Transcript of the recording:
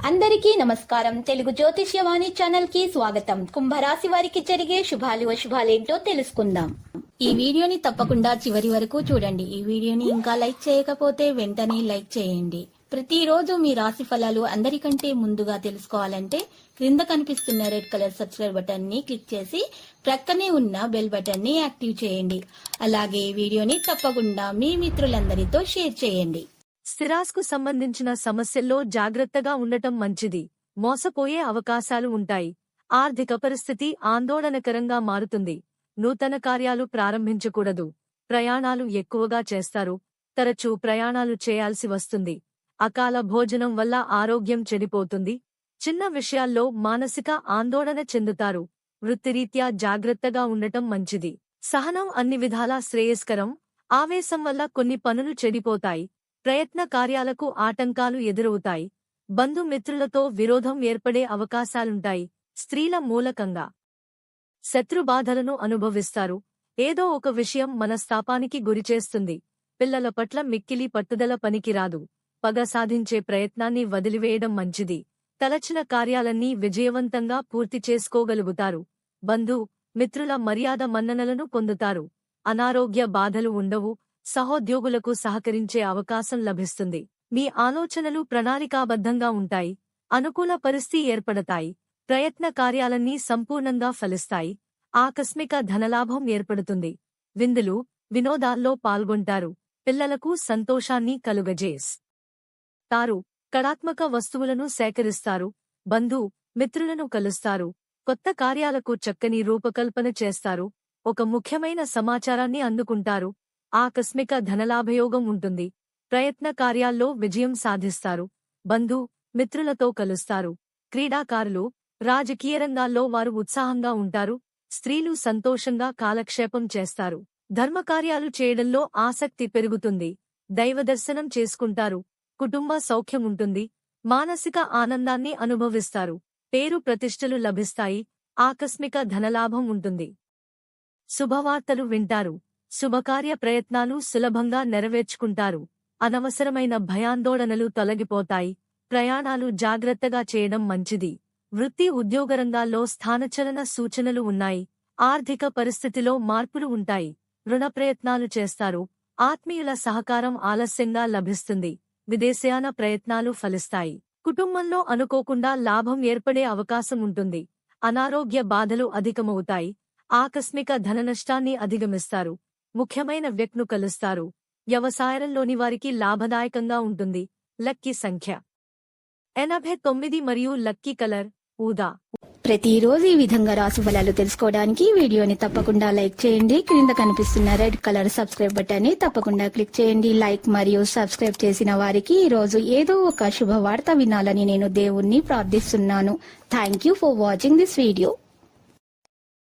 అందరికీ నమస్కారం. తెలుగు జ్యోతిష్యవాణి ఛానల్ కి స్వాగతం. కుంభరాశి వారికి జరిగే శుభాలు అశుభాలేంటో తెలుసుకుందాం. ఈ వీడియోని తప్పకుండా చివరి వరకు చూడండి. ఈ వీడియోని ఇంకా లైక్ చేయకపోతే వెంటనే లైక్ చేయండి. ప్రతిరోజు మీ రాశి ఫలాలు అందరికంటే ముందుగా తెలుసుకోవాలంటే క్రింద కనిపిస్తున్న రెడ్ కలర్ సబ్స్క్రైబ్ బటన్ ని క్లిక్ చేసి ప్రక్కనే ఉన్న బెల్ బటన్ ని యాక్టివ్ చేయండి. అలాగే ఈ వీడియోని తప్పకుండా మీ మిత్రులందరితో షేర్ చేయండి. స్థిరాస్కు సంబంధించిన సమస్యల్లో జాగ్రత్తగా ఉండటం మంచిది. మోసపోయే అవకాశాలు ఉంటాయి. ఆర్థిక పరిస్థితి ఆందోళనకరంగా మారుతుంది. నూతన కార్యాలు ప్రారంభించకూడదు. ప్రయాణాలు ఎక్కువగా చేస్తారు. తరచూ ప్రయాణాలు చేయాల్సి వస్తుంది. అకాల భోజనం వల్ల ఆరోగ్యం చెడిపోతుంది. చిన్న విషయాల్లో మానసిక ఆందోళన చెందుతారు. వృత్తిరీత్యా జాగ్రత్తగా ఉండటం మంచిది. సహనం అన్ని విధాలా శ్రేయస్కరం. ఆవేశం వల్ల కొన్ని పనులు చెడిపోతాయి. ప్రయత్న కార్యాలకు ఆటంకాలు ఎదురవుతాయి. బంధుమిత్రులతో విరోధం ఏర్పడే అవకాశాలుంటాయి. స్త్రీల మూలకంగా శత్రుబాధలను అనుభవిస్తారు. ఏదో ఒక విషయం మనస్తాపానికి గురిచేస్తుంది. పిల్లల పట్ల మిక్కిలి పట్టుదల పనికిరాదు. పగ సాధించే ప్రయత్నాన్ని వదిలివేయడం మంచిది. తలచిన కార్యాలన్నీ విజయవంతంగా పూర్తి చేసుకోగలుగుతారు. మిత్రుల మర్యాద మన్ననలను పొందుతారు. అనారోగ్య బాధలు ఉండవు. సహోద్యోగులకు సహకరించే అవకాశం లభిస్తుంది. మీ ఆలోచనలు ప్రణాళికాబద్ధంగా ఉంటాయి. అనుకూల పరిస్థితి ఏర్పడతాయి. ప్రయత్న కార్యాలన్నీ సంపూర్ణంగా ఫలిస్తాయి. ఆకస్మిక ధనలాభం ఏర్పడుతుంది. విందులు, వినోదాల్లో పాల్గొంటారు. పిల్లలకు సంతోషాన్ని కలుగజేస్తారు. కళాత్మక వస్తువులను సేకరిస్తారు. మిత్రులను కలుస్తారు. కొత్త కార్యాలకు చక్కని రూపకల్పన చేస్తారు. ఒక ముఖ్యమైన సమాచారాన్ని అందుకుంటారు. ఆకస్మిక ధనలాభయోగం ఉంటుంది. ప్రయత్న కార్యాల్లో విజయం సాధిస్తారు. మిత్రులతో కలుస్తారు. క్రీడాకారులు, రాజకీయ రంగాల్లో వారు ఉత్సాహంగా ఉంటారు. స్త్రీలు సంతోషంగా కాలక్షేపం చేస్తారు. ధర్మకార్యాలు చేయడంలో ఆసక్తి పెరుగుతుంది. దైవదర్శనం చేసుకుంటారు. కుటుంబ సౌఖ్యం ఉంటుంది. మానసిక ఆనందాన్ని అనుభవిస్తారు. పేరు ప్రతిష్టలు లభిస్తాయి. ఆకస్మిక ధనలాభం ఉంటుంది. శుభవార్తలు వింటారు. శుభకార్య ప్రయత్నాలు సులభంగా నెరవేర్చుకుంటారు. అనవసరమైన భయాందోళనలు తొలగిపోతాయి. ప్రయాణాలు జాగ్రత్తగా చేయడం మంచిది. వృత్తి ఉద్యోగరంగాల్లో స్థానచలన సూచనలు ఉన్నాయి. ఆర్థిక పరిస్థితిలో మార్పులు ఉంటాయి. రుణ ప్రయత్నాలు చేస్తారు. ఆత్మీయుల సహకారం ఆలస్యంగా లభిస్తుంది. విదేశయాన ప్రయత్నాలు ఫలిస్తాయి. కుటుంబంలో అనుకోకుండా లాభం ఏర్పడే అవకాశం ఉంటుంది. అనారోగ్య బాధలు అధికమవుతాయి. ఆకస్మిక ధననష్టాన్ని అధిగమిస్తారు. ముఖ్యమైన వ్యక్తిను కలుస్తారు. వ్యవసాయంలోని వారికి లాభదాయకంగా ఉంటుంది. లక్కీ సంఖ్య 89 మరియు లక్కీ కలర్ ఊదా. ప్రతిరోజు ఈ విధంగా రాశి ఫలాలు తెలుసుకోవడానికి వీడియోని తప్పకుండా లైక్ చేయండి. క్రింద కనిపిస్తున్న రెడ్ కలర్ సబ్స్క్రైబ్ బటన్ ని తప్పకుండా క్లిక్ చేయండి. లైక్ మరియు సబ్స్క్రైబ్ చేసిన వారికి ఈ రోజు ఏదో ఒక శుభవార్త వినాలని నేను దేవుణ్ణి ప్రార్థిస్తున్నాను. Thank you for watching this video.